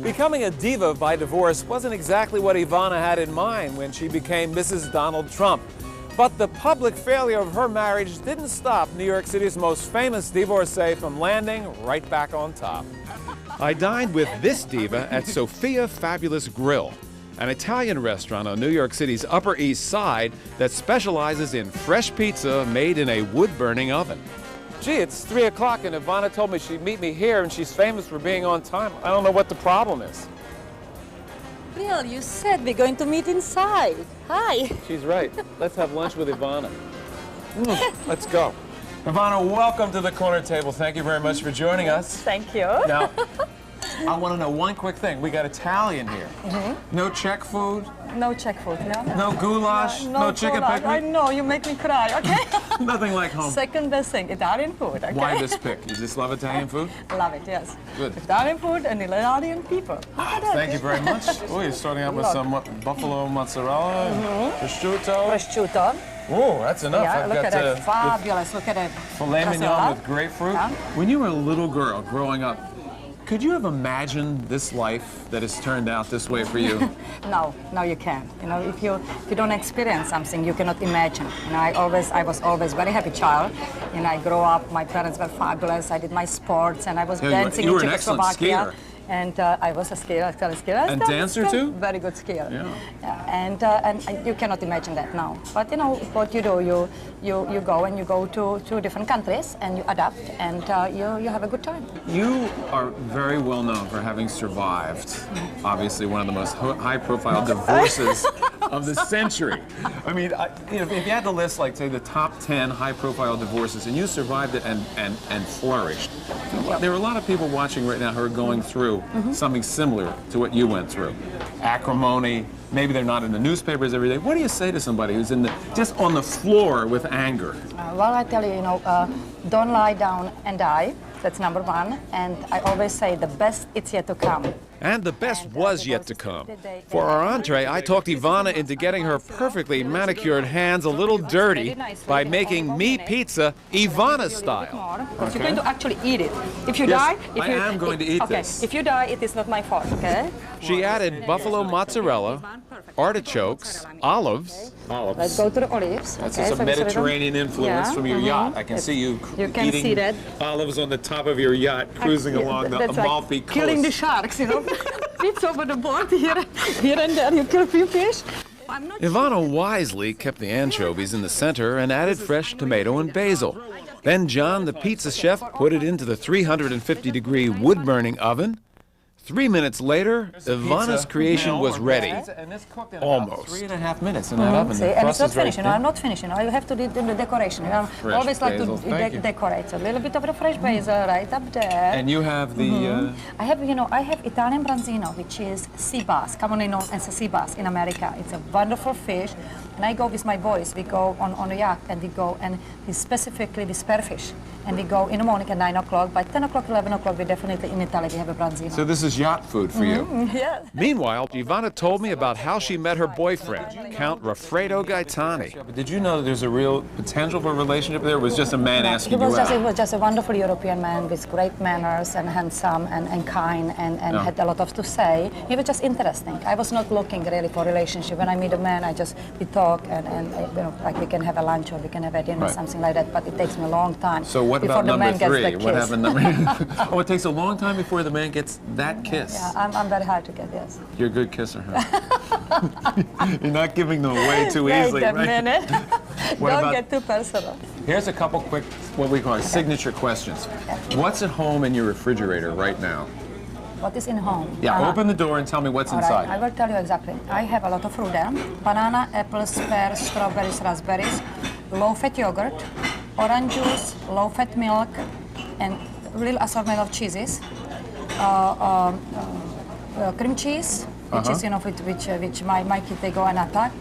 Becoming a diva by divorce wasn't exactly what Ivana had in mind when she became Mrs. Donald Trump. But the public failure of her marriage didn't stop New York City's most famous divorcee from landing right back on top. I dined with this diva at Sofia Fabulous Grill, an Italian restaurant on New York City's Upper East Side that specializes in fresh pizza made in a wood-burning oven. Gee, it's 3 o'clock and Ivana told me she'd meet me here and she's famous for being on time. I don't know what the problem is. Bill, you said we're going to meet inside. Hi. She's right. Let's have lunch with Ivana. Let's go. Ivana, welcome to the corner table. Thank you very much for joining us. Thank you. Now, I want to know one quick thing. We got Italian here. No Czech food? No Czech food, no. No goulash? No chicken picnic? I know, you make me cry, okay? Nothing like home. Second best thing, Italian food, okay? Why this pick? You just love Italian food? Love it, yes. Good. Italian food and Italian people. Thank you very much. Oh, you're starting out with some buffalo mozzarella, prosciutto. Prosciutto. Oh, that's enough. Yeah, look at that. Fabulous. Look at that. Filet mignon with grapefruit. Yeah. When you were a little girl growing up, could you have imagined this life that has turned out this way for you? No, you can't. You know, if you don't experience something, you cannot imagine. You know, I was always very happy child. You know, I grew up. My parents were fabulous. I did my sports, and I was dancing in Czechoslovakia. And I was a skier, And dancer too? Very good skier. Yeah. And you cannot imagine that now. But you know what you do, you go and you go to different countries and you adapt and you have a good time. You are very well known for having survived, obviously one of the most high-profile divorces of the century. I mean, if you had to list, like, say, the top 10 high-profile divorces, and you survived it and flourished, there are a lot of people watching right now who are going through something similar to what you went through. Acrimony, maybe they're not in the newspapers every day. What do you say to somebody who's just on the floor with anger? Well, I tell you, don't lie down and die. That's number one. And I always say the best is yet to come. And the best was yet to come. For our entree, I talked Ivana into getting her perfectly manicured hands a little dirty by making me pizza Ivana style. Because you're going to actually eat it. If you die... I am going to eat this. If you die, it is not my fault, okay? She added buffalo mozzarella, artichokes, olives. Let's go to the olives. That's just a Mediterranean influence from your yacht. I can see you eating olives on the top of your yacht, cruising along the Amalfi coast. Killing the sharks, you know. It's over the board here and there. You kill a few fish. Ivana wisely kept the anchovies in the center and added fresh tomato and basil. Then John, the pizza chef, put it into the 350-degree wood-burning oven. 3 minutes later, Ivana's creation was ready. Almost. 3.5 minutes in that oven. And it's not finished, I'm not finished, you have to do the decoration. I always like to decorate. A little bit of the fresh basil right up there. And you have the... I have Italian branzino, which is sea bass, commonly known as a sea bass in America. It's a wonderful fish. And I go with my boys, we go on a yacht and we go and we specifically with spearfish. And we go in the morning at 9 o'clock. By 10 o'clock, 11 o'clock, we're definitely in Italy. We have a branzino. So this is yacht food for you? Yeah. Meanwhile, Ivana told me about how she met her boyfriend, Count Raffredo Gaetani. Did you know that there's a real potential for a relationship there, or was just a man asking you out? He was just a wonderful European man with great manners and handsome and kind and had a lot of to say. He was just interesting. I was not looking really for a relationship. When I meet a man, we talk and like we can have a lunch or we can have a dinner or something like that, but it takes me a long time. So what about number 3? What happened? Oh, it takes a long time before the man gets that kiss. Yeah, I'm very hard to get, yes. You're a good kisser, huh? You're not giving them away too easily, right? Wait a minute. Don't get too personal. Here's a couple quick, what we call signature questions. What's at home in your refrigerator right now? What is in home? Yeah, open the door and tell me what's inside. I will tell you exactly. I have a lot of fruit there. Banana, apples, pears, strawberries, raspberries, low-fat yogurt, orange juice, low-fat milk, and a little assortment of cheeses. Cream cheese, which is which my kids they go and attack.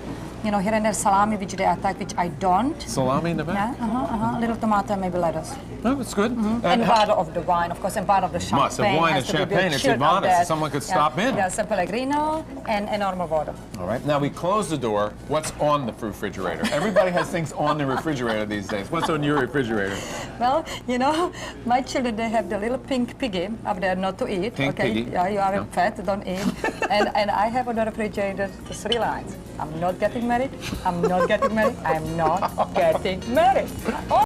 you know, here and there salami, which they attack, which I don't. Salami in the back? Yeah, little tomato and maybe lettuce. Oh, it's good. And bottle of the wine, of course, and bottle of the champagne. Must have wine and has to be champagne. It's chilled out Ivana, there. so someone could stop in. Yeah, San Pellegrino and normal water. All right, now we close the door. What's on the refrigerator? Everybody has things on the refrigerator these days. What's on your refrigerator? Well, you know, my children, they have the little pink piggy up there not to eat. Pink okay? piggy. Yeah, you are fat, don't eat. and I have on the refrigerator the 3 lines. I'm not getting married. I'm not getting married. I'm not getting married.